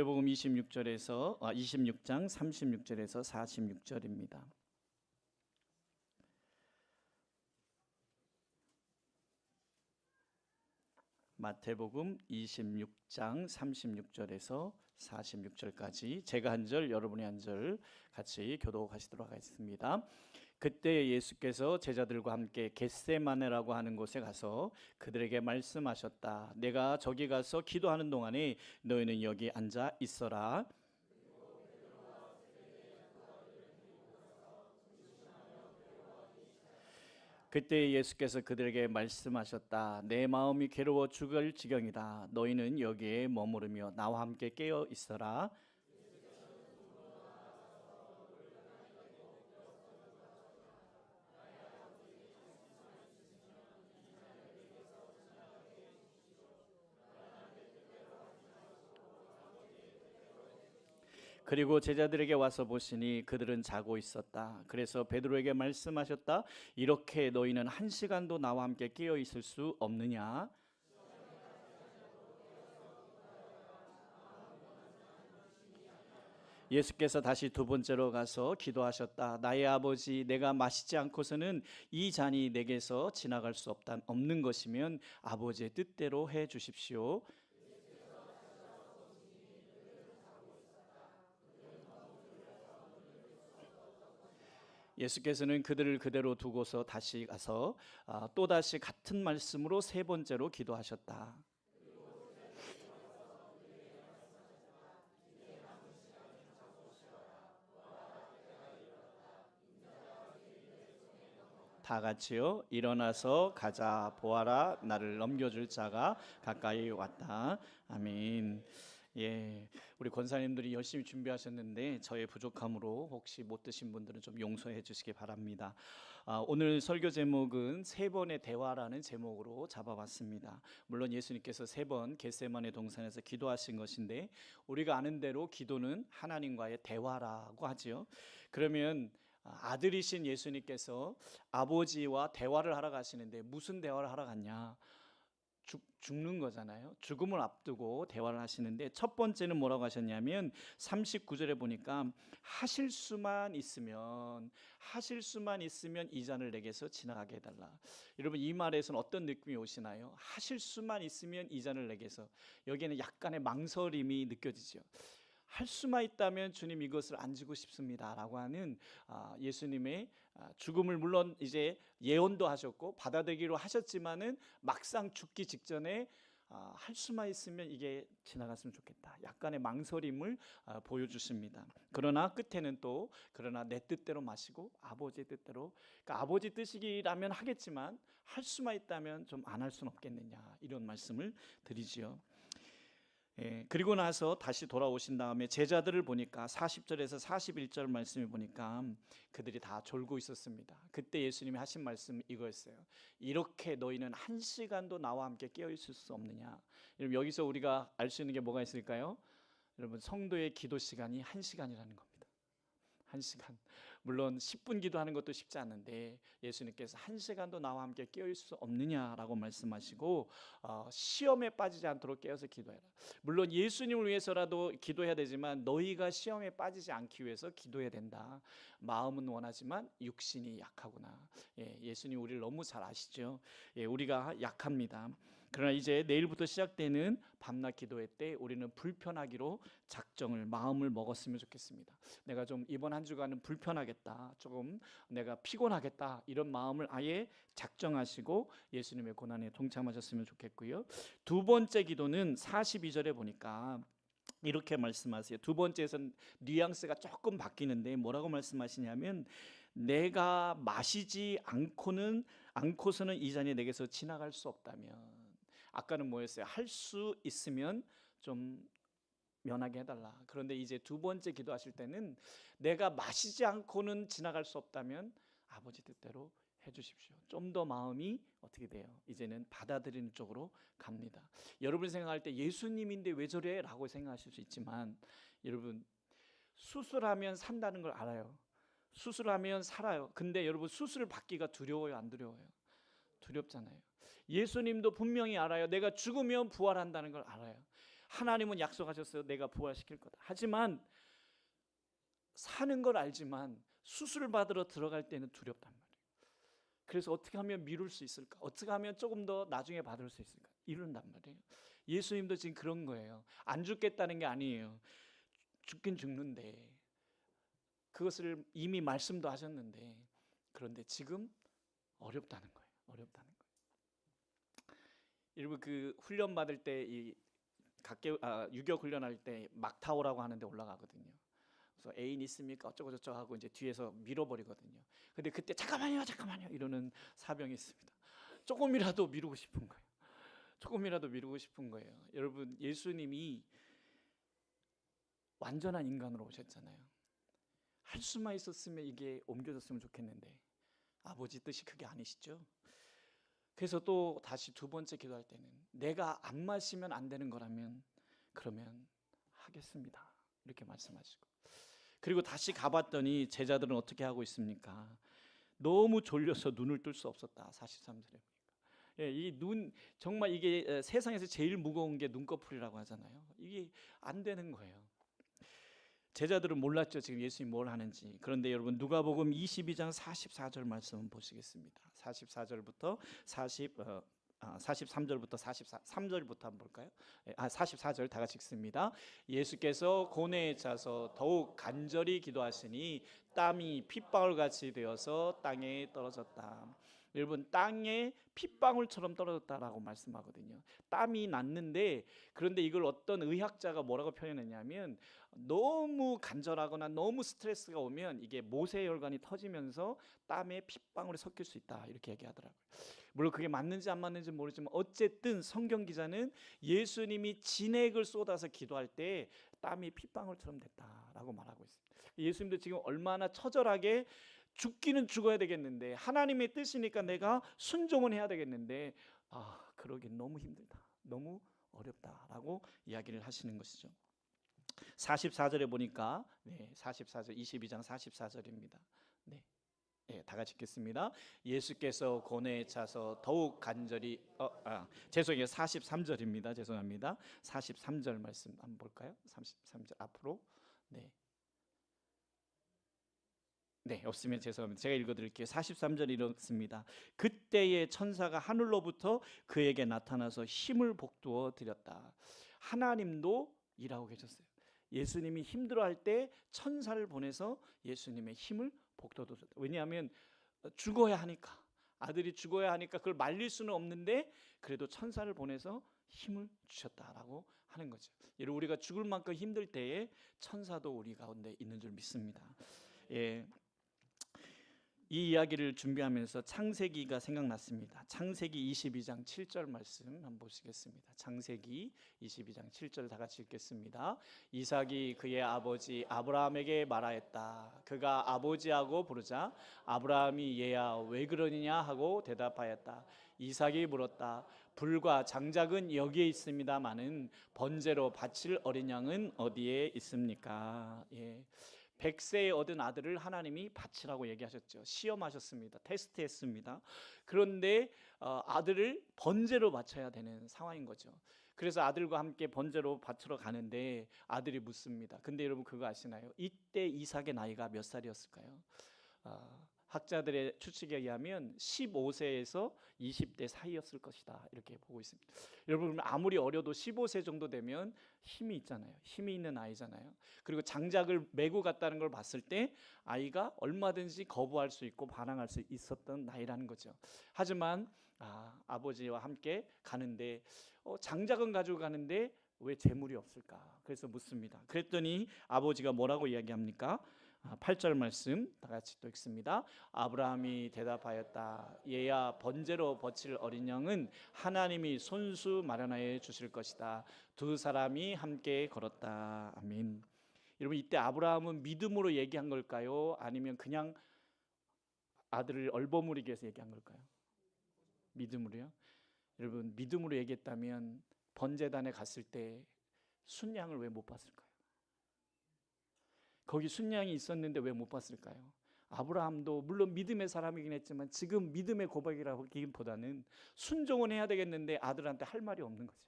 마태복음 26장 36절에서 46절입니다. 마태복음 26장 36절에서 46절까지 제가 한 절, 여러분이 한 절 같이 교독하시도록 하겠습니다. 그때 예수께서 제자들과 함께 겟세마네라고 하는 곳에 가서 그들에게 말씀하셨다. 내가 저기 가서 기도하는 동안에 너희는 여기 앉아 있어라. 그때 예수께서 그들에게 말씀하셨다. 내 마음이 괴로워 죽을 지경이다. 너희는 여기에 머무르며 나와 함께 깨어 있어라. 그리고 제자들에게 와서 보시니 그들은 자고 있었다. 그래서 베드로에게 말씀하셨다. 이렇게 너희는 한 시간도 나와 함께 깨어 있을 수 없느냐? 예수께서 다시 두 번째로 가서 기도하셨다. 나의 아버지, 내가 마시지 않고서는 이 잔이 내게서 지나갈 수 없는 것이면 아버지의 뜻대로 해 주십시오. 예수께서는 그들을 그대로 두고서 다시 가서 또다시 같은 말씀으로 세 번째로 기도하셨다. 다 같이요. 일어나서 가자. 보아라, 나를 넘겨줄 자가 가까이 왔다. 아멘. 예, 우리 권사님들이 열심히 준비하셨는데 저의 부족함으로 혹시 못 드신 분들은 좀 용서해 주시기 바랍니다. 오늘 설교 제목은 세 번의 대화라는 제목으로 잡아봤습니다. 물론 예수님께서 세 번 겟세마네 동산에서 기도하신 것인데 우리가 아는 대로 기도는 하나님과의 대화라고 하지요. 그러면 아들이신 예수님께서 아버지와 대화를 하러 가시는데 무슨 대화를 하러 갔냐? 죽는 거잖아요. 죽음을 앞두고 대화를 하시는데 첫 번째는 뭐라고 하셨냐면 39절에 보니까 하실 수만 있으면 이 잔을 내게서 지나가게 해달라. 여러분 이 말에서는 어떤 느낌이 오시나요? 하실 수만 있으면 이 잔을 내게서. 여기에는 약간의 망설임이 느껴지죠. 할 수만 있다면 주님 이것을 안 지고 싶습니다라고 하는 예수님의 죽음을 물론 이제 예언도 하셨고 받아들이기로 하셨지만은 막상 죽기 직전에 할 수만 있으면 이게 지나갔으면 좋겠다. 약간의 망설임을 보여주십니다. 그러나 끝에는 또 그러나 내 뜻대로 마시고 아버지의 뜻대로, 그러니까 아버지 뜻이라면 하겠지만 할 수만 있다면 좀 안 할 수는 없겠느냐 이런 말씀을 드리지요. 그리고 나서 다시 돌아오신 다음에 제자들을 보니까 40절에서 41절 말씀을 보니까 그들이 다 졸고 있었습니다. 그때 예수님이 하신 말씀은 이거였어요. 이렇게 너희는 한 시간도 나와 함께 깨어 있을 수 없느냐. 여러분 여기서 우리가 알 수 있는 게 뭐가 있을까요? 여러분 성도의 기도 시간이 한 시간이라는 겁니다. 한 시간. 물론 10분 기도하는 것도 쉽지 않은데 예수님께서 한 시간도 나와 함께 깨어있을 수 없느냐라고 말씀하시고 시험에 빠지지 않도록 깨어서 기도해라. 물론 예수님을 위해서라도 기도해야 되지만 너희가 시험에 빠지지 않기 위해서 기도해야 된다. 마음은 원하지만 육신이 약하구나. 예수님 우리를 너무 잘 아시죠. 우리가 약합니다. 그러나 이제 내일부터 시작되는 밤낮 기도회 때 우리는 불편하기로 마음을 먹었으면 좋겠습니다. 내가 좀 이번 한 주간은 불편하겠다, 조금 내가 피곤하겠다 이런 마음을 아예 작정하시고 예수님의 고난에 동참하셨으면 좋겠고요. 두 번째 기도는 42절에 보니까 이렇게 말씀하세요. 두 번째에서는 뉘앙스가 조금 바뀌는데 뭐라고 말씀하시냐면 내가 마시지 않고서는 이 잔이 내게서 지나갈 수 없다면, 아까는 뭐였어요? 할 수 있으면 좀 면하게 해달라. 그런데 이제 두 번째 기도하실 때는 내가 마시지 않고는 지나갈 수 없다면 아버지 뜻대로 해주십시오. 좀 더 마음이 어떻게 돼요? 이제는 받아들이는 쪽으로 갑니다. 여러분 생각할 때 예수님인데 왜 저래? 라고 생각하실 수 있지만 여러분 수술하면 산다는 걸 알아요. 수술하면 살아요. 근데 여러분 수술 받기가 두려워요? 안 두려워요? 두렵잖아요. 예수님도 분명히 알아요. 내가 죽으면 부활한다는 걸 알아요. 하나님은 약속하셨어요. 내가 부활시킬 거다. 하지만 사는 걸 알지만 수술을 받으러 들어갈 때는 두렵단 말이에요. 그래서 어떻게 하면 미룰 수 있을까? 어떻게 하면 조금 더 나중에 받을 수 있을까? 이런단 말이에요. 예수님도 지금 그런 거예요. 안 죽겠다는 게 아니에요. 죽긴 죽는데, 그것을 이미 말씀도 하셨는데, 그런데 지금 어렵다는 거예요. 어렵다는 거예요. 여러분, 그 훈련 받을 때 이 유격 훈련할 때 막타오라고 하는데 올라가거든요. 그래서 애인 있습니까? 어쩌고 저쩌고 하고 이제 뒤에서 밀어버리거든요. 근데 그때 잠깐만요 이러는 사병이 있습니다. 조금이라도 미루고 싶은 거예요. 조금이라도 미루고 싶은 거예요. 여러분, 예수님이 완전한 인간으로 오셨잖아요. 할 수만 있었으면 이게 옮겨졌으면 좋겠는데 아버지 뜻이 그게 아니시죠. 그래서 또 다시 두 번째 기도할 때는 내가 안 마시면 안 되는 거라면 그러면 하겠습니다, 이렇게 말씀하시고, 그리고 다시 가봤더니 제자들은 어떻게 하고 있습니까? 너무 졸려서 눈을 뜰 수 없었다. 43절에 보니까. 예, 이 눈, 정말 이게 세상에서 제일 무거운 게 눈꺼풀이라고 하잖아요. 이게 안 되는 거예요. 제자들은 몰랐죠, 지금 예수님이 뭘 하는지. 그런데 여러분, 누가복음 22장 44절 말씀 보시겠습니다. 44절부터 43절부터 43절부터 한번 볼까요? 44절 다 같이 읽습니다. 예수께서 고뇌에 차서 더욱 간절히 기도하시니 땀이 핏방울 같이 되어서 땅에 떨어졌다. 여러분, 땅에 핏방울처럼 떨어졌다라고 말씀하거든요. 땀이 났는데, 그런데 이걸 어떤 의학자가 뭐라고 표현했냐면, 너무 간절하거나 너무 스트레스가 오면 이게 모세혈관이 터지면서 땀에 핏방울이 섞일 수 있다, 이렇게 얘기하더라고요. 물론 그게 맞는지 안 맞는지 모르지만 어쨌든 성경 기자는 예수님이 진액을 쏟아서 기도할 때 땀이 핏방울처럼 됐다라고 말하고 있습니다. 예수님도 지금 얼마나 처절하게 죽기는 죽어야 되겠는데, 하나님의 뜻이니까 내가 순종은 해야 되겠는데, 그러긴 너무 힘들다, 너무 어렵다라고 이야기를 하시는 것이죠. 44절에 보니까 44절 22장 44절입니다. 다 같이 읽겠습니다. 예수께서 고뇌에 차서 더욱 간절히 죄송해요. 43절입니다. 죄송합니다. 43절 말씀 한번 볼까요? 33절 앞으로. 없으면 죄송합니다. 제가 읽어드릴게요. 43절 이렇습니다. 그때의 천사가 하늘로부터 그에게 나타나서 힘을 복두어 드렸다. 하나님도 일하고 계셨어요. 예수님이 힘들어할 때 천사를 보내서 예수님의 힘을 복두어 줬다. 왜냐하면 죽어야 하니까, 아들이 죽어야 하니까 그걸 말릴 수는 없는데 그래도 천사를 보내서 힘을 주셨다라고 하는 거죠. 여러분, 우리가 죽을 만큼 힘들 때에 천사도 우리 가운데 있는 줄 믿습니다. 이 이야기를 준비하면서 창세기가 생각났습니다. 창세기 22장 7절 말씀 한번 보시겠습니다. 창세기 22장 7절 다 같이 읽겠습니다. 이삭이 그의 아버지 아브라함에게 말하였다. 그가 아버지하고 부르자 아브라함이 얘야 왜 그러느냐 하고 대답하였다. 이삭이 물었다. 불과 장작은 여기에 있습니다마는 번제로 바칠 어린 양은 어디에 있습니까? 100세에 얻은 아들을 하나님이 바치라고 얘기하셨죠. 시험하셨습니다. 테스트했습니다. 그런데 아들을 번제로 바쳐야 되는 상황인 거죠. 그래서 아들과 함께 번제로 바치러 가는데 아들이 묻습니다. 근데 여러분, 그거 아시나요? 이때 이삭의 나이가 몇 살이었을까요? 학자들의 추측에 의하면 15세에서 20대 사이였을 것이다, 이렇게 보고 있습니다. 여러분, 아무리 어려도 15세 정도 되면 힘이 있잖아요. 힘이 있는 아이잖아요. 그리고 장작을 메고 갔다는 걸 봤을 때 아이가 얼마든지 거부할 수 있고 반항할 수 있었던 나이라는 거죠. 하지만 아버지와 함께 가는데 장작은 가지고 가는데 왜 재물이 없을까? 그래서 묻습니다. 그랬더니 아버지가 뭐라고 이야기합니까? 8절 말씀 다 같이 또 읽습니다. 아브라함이 대답하였다. 얘야 번제로 바칠 어린 양은 하나님이 손수 마련하여 주실 것이다. 두 사람이 함께 걸었다. 아멘. 여러분, 이때 아브라함은 믿음으로 얘기한 걸까요? 아니면 그냥 아들을 얼버무리기 위해서 얘기한 걸까요? 믿음으로요? 여러분, 믿음으로 얘기했다면 번제단에 갔을 때 순양을 왜 못 봤을까요? 거기 순양이 있었는데 왜 못 봤을까요? 아브라함도 물론 믿음의 사람이긴 했지만 지금 믿음의 고백이라고 하기보다는 순종은 해야 되겠는데 아들한테 할 말이 없는 거죠.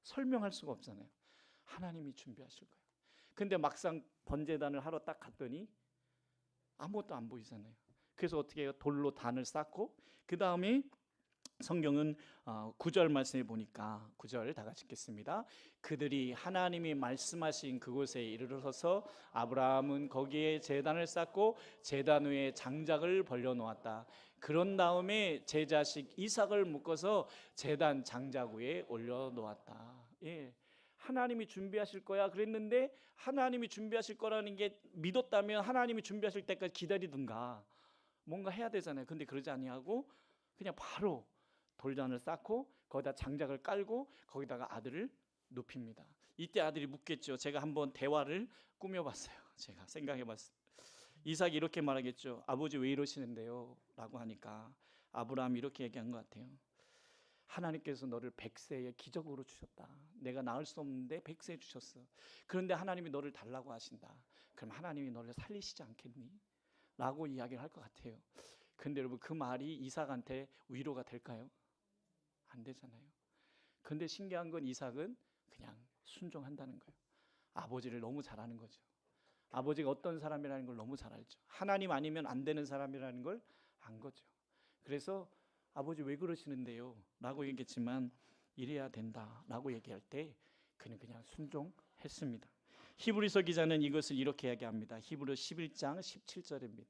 설명할 수가 없잖아요. 하나님이 준비하실 거예요. 근데 막상 번제단을 하러 딱 갔더니 아무것도 안 보이잖아요. 그래서 어떻게 해요? 돌로 단을 쌓고 그 다음에 성경은 9절 말씀에 보니까 9절 다 같이 읽겠습니다. 그들이 하나님이 말씀하신 그곳에 이르러서 아브라함은 거기에 제단을 쌓고 제단 위에 장작을 벌려 놓았다. 그런 다음에 제 자식 이삭을 묶어서 제단 장작 위에 올려 놓았다. 예. 하나님이 준비하실 거야 그랬는데 하나님이 준비하실 거라는 게 믿었다면 하나님이 준비하실 때까지 기다리든가 뭔가 해야 되잖아요. 근데 그러지 아니하고 그냥 바로 돌단을 쌓고 거기다 장작을 깔고 거기다가 아들을 눕힙니다. 이때 아들이 묻겠죠. 제가 한번 대화를 꾸며봤어요. 제가 생각해봤어요. 이삭이 이렇게 말하겠죠. 아버지 왜 이러시는데요? 라고 하니까 아브라함이 이렇게 얘기한 것 같아요. 하나님께서 너를 100세의 기적으로 주셨다. 내가 낳을 수 없는데 100세 주셨어. 그런데 하나님이 너를 달라고 하신다. 그럼 하나님이 너를 살리시지 않겠니? 라고 이야기를 할 것 같아요. 근데 여러분 그 말이 이삭한테 위로가 될까요? 안 되잖아요. 근데 신기한 건 이삭은 그냥 순종한다는 거예요. 아버지를 너무 잘 아는 거죠. 아버지가 어떤 사람이라는 걸 너무 잘 알죠. 하나님 아니면 안 되는 사람이라는 걸 안 거죠. 그래서 아버지 왜 그러시는데요? 라고 얘기했지만 이래야 된다 라고 얘기할 때 그는 그냥 순종했습니다. 히브리서 기자는 이것을 이렇게 이야기합니다. 히브리 11장 17절입니다.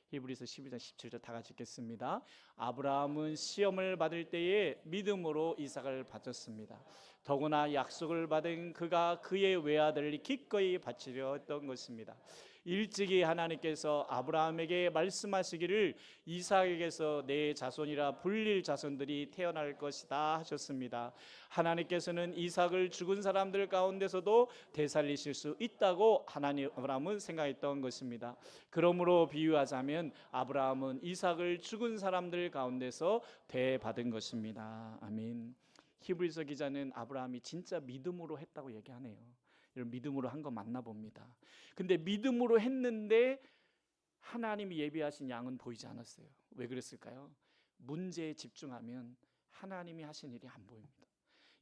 히브리서 11장 17절 다 같이 읽겠습니다. 아브라함은 시험을 받을 때에 믿음으로 이삭을 바쳤습니다. 더구나 약속을 받은 그가 그의 외아들을 기꺼이 바치려 했던 것입니다. 일찍이 하나님께서 아브라함에게 말씀하시기를 이삭에게서 내 자손이라 불릴 자손들이 태어날 것이다 하셨습니다. 하나님께서는 이삭을 죽은 사람들 가운데서도 되살리실 수 있다고 아브라함은 생각했던 것입니다. 그러므로 비유하자면 아브라함은 이삭을 죽은 사람들 가운데서 되받은 것입니다. 아멘. 히브리서 기자는 아브라함이 진짜 믿음으로 했다고 얘기하네요. 이런 믿음으로 한 거 맞나 봅니다. 근데 믿음으로 했는데 하나님이 예비하신 양은 보이지 않았어요. 왜 그랬을까요? 문제에 집중하면 하나님이 하신 일이 안 보입니다.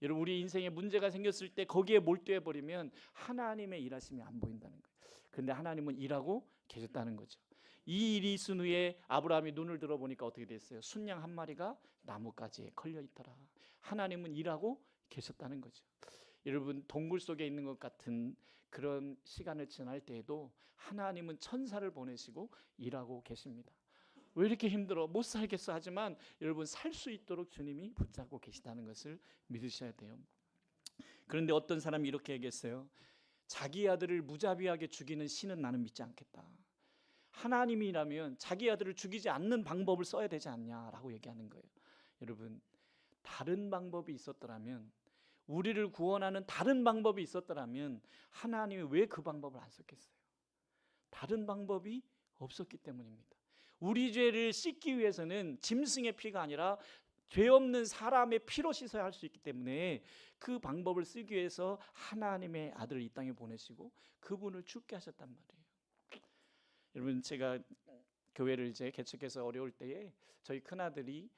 여러분 우리 인생에 문제가 생겼을 때 거기에 몰두해 버리면 하나님의 일하심이 안 보인다는 거예요. 근데 하나님은 일하고 계셨다는 거죠. 이 일이 있은 후에 아브라함이 눈을 들어보니까 어떻게 됐어요? 순양 한 마리가 나뭇가지에 걸려 있더라. 하나님은 일하고 계셨다는 거죠. 여러분 동굴 속에 있는 것 같은 그런 시간을 지날 때에도 하나님은 천사를 보내시고 일하고 계십니다. 왜 이렇게 힘들어? 못 살겠어 하지만 여러분 살 수 있도록 주님이 붙잡고 계시다는 것을 믿으셔야 돼요. 그런데 어떤 사람이 이렇게 얘기했어요. 자기 아들을 무자비하게 죽이는 신은 나는 믿지 않겠다. 하나님이라면 자기 아들을 죽이지 않는 방법을 써야 되지 않냐라고 얘기하는 거예요. 여러분 다른 방법이 있었더라면 우리를 구원하는 다른 방법이 있었더라면 하나님이 왜 그 방법을 안 썼겠어요? 다른 방법이 없었기 때문입니다. 우리 죄를 씻기 위해서는 짐승의 피가 아니라 죄 없는 사람의 피로 씻어야 할 수 있기 때문에 그 방법을 쓰기 위해서 하나님의 아들을 이 땅에 보내시고 그분을 죽게 하셨단 말이에요. 여러분 제가 교회를 이제 개척해서 어려울 때에 저희 큰아들이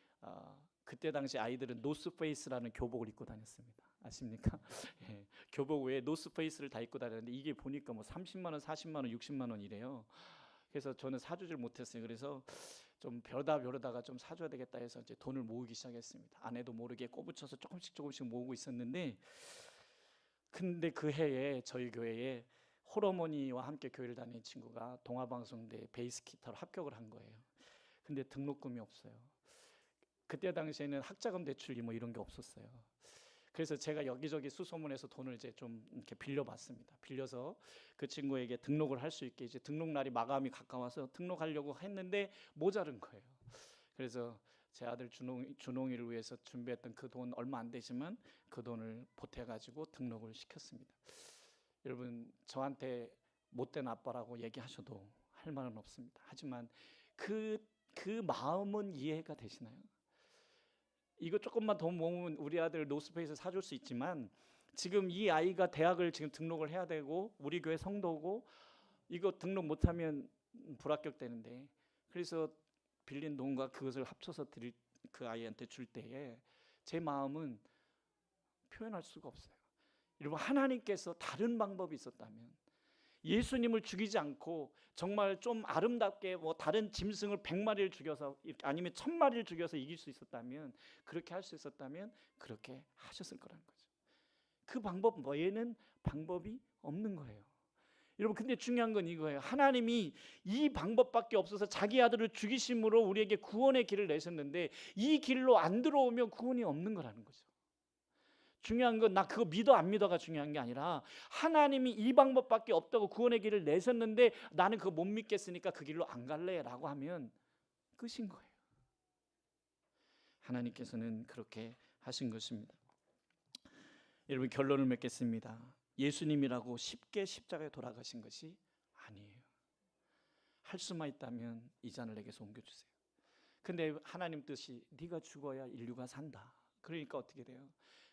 그때 당시 아이들은 노스페이스라는 교복을 입고 다녔습니다. 아십니까? 예, 교복 외에 노스페이스를 다 입고 다녔는데 이게 보니까 뭐 30만 원, 40만 원, 60만 원이래요. 그래서 저는 사주질 못했어요. 그래서 좀 벼르다가 좀 사줘야 되겠다 해서 이제 돈을 모으기 시작했습니다. 아내도 모르게 꼬부쳐서 조금씩 모으고 있었는데 근데 그 해에 저희 교회에 홀어머니와 함께 교회를 다니는 친구가 동아방송대 베이스 기타로 합격을 한 거예요. 근데 등록금이 없어요. 그때 당시에는 학자금 대출이 뭐 이런 게 없었어요. 그래서 제가 여기저기 수소문해서 돈을 이제 좀 이렇게 빌려봤습니다. 빌려서 그 친구에게 등록을 할 수 있게 이제 등록 날이 마감이 가까워서 등록하려고 했는데 모자른 거예요. 그래서 제 아들 준홍이를 위해서 준비했던 그 돈 얼마 안 되지만 그 돈을 보태가지고 등록을 시켰습니다. 여러분 저한테 못된 아빠라고 얘기하셔도 할 말은 없습니다. 하지만 그 마음은 이해가 되시나요? 이거 조금만 더 모으면 우리 아들 노스페이스 사줄 수 있지만 지금 이 아이가 대학을 지금 등록을 해야 되고 우리 교회 성도고 이거 등록 못하면 불합격되는데 그래서 빌린 돈과 그것을 합쳐서 드릴 그 아이한테 줄 때에 제 마음은 표현할 수가 없어요. 여러분, 하나님께서 다른 방법이 있었다면, 예수님을 죽이지 않고 정말 좀 아름답게 다른 짐승을 100마리를 죽여서 아니면 1000마리를 죽여서 이길 수 있었다면, 그렇게 할 수 있었다면 그렇게 하셨을 거라는 거죠. 그 방법 외에는 방법이 없는 거예요. 여러분, 근데 중요한 건 이거예요. 하나님이 이 방법밖에 없어서 자기 아들을 죽이심으로 우리에게 구원의 길을 내셨는데, 이 길로 안 들어오면 구원이 없는 거라는 거죠. 중요한 건 나 그거 믿어 안 믿어가 중요한 게 아니라, 하나님이 이 방법밖에 없다고 구원의 길을 내셨는데 나는 그거 못 믿겠으니까 그 길로 안 갈래 라고 하면 끝인 거예요. 하나님께서는 그렇게 하신 것입니다. 여러분, 결론을 맺겠습니다. 예수님이라고 쉽게 십자가에 돌아가신 것이 아니에요. 할 수만 있다면 이 잔을 내게서 옮겨주세요. 근데 하나님 뜻이 네가 죽어야 인류가 산다. 그러니까 어떻게 돼요?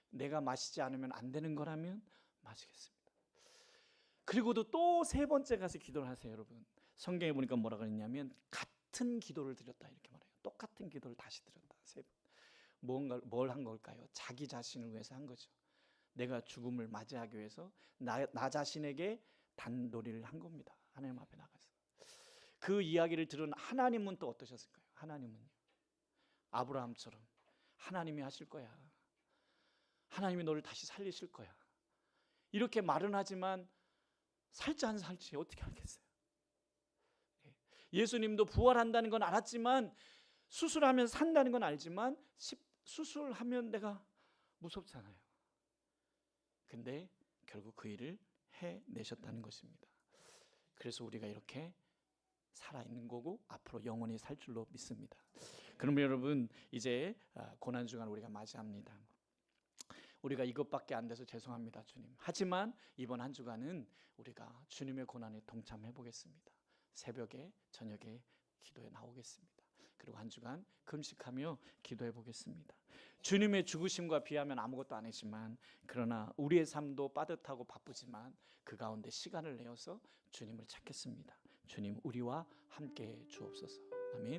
내가 마시지 않으면 안 되는 거라면 마시겠습니다. 그리고도 또 세 번째 가서 기도를 하세요. 여러분, 성경에 보니까 뭐라 그랬냐면 같은 기도를 드렸다 이렇게 말해요. 똑같은 기도를 다시 드렸다. 세 번. 뭘 한 걸까요? 자기 자신을 위해서 한 거죠. 내가 죽음을 맞이하기 위해서 나 자신에게 단도리를 한 겁니다. 하나님 앞에 나가서. 그 이야기를 들은 하나님은 또 어떠셨을까요? 하나님은요, 아브라함처럼 하나님이 하실 거야, 하나님이 너를 다시 살리실 거야, 이렇게 말은 하지만 살지 안 살지 어떻게 알겠어요? 예수님도 부활한다는 건 알았지만, 수술하면 산다는 건 알지만, 수술하면 내가 무섭잖아요. 근데 결국 그 일을 해내셨다는 것입니다. 그래서 우리가 이렇게 살아있는 거고 앞으로 영원히 살 줄로 믿습니다. 그러면 여러분, 이제 고난주간 우리가 맞이합니다. 우리가 이것밖에 안 돼서 죄송합니다, 주님. 하지만 이번 한 주간은 우리가 주님의 고난에 동참해 보겠습니다. 새벽에, 저녁에 기도에 나오겠습니다. 그리고 한 주간 금식하며 기도해 보겠습니다. 주님의 죽으심과 비하면 아무것도 아니지만, 그러나 우리의 삶도 빠듯하고 바쁘지만 그 가운데 시간을 내어서 주님을 찾겠습니다. 주님, 우리와 함께 주옵소서. 아멘.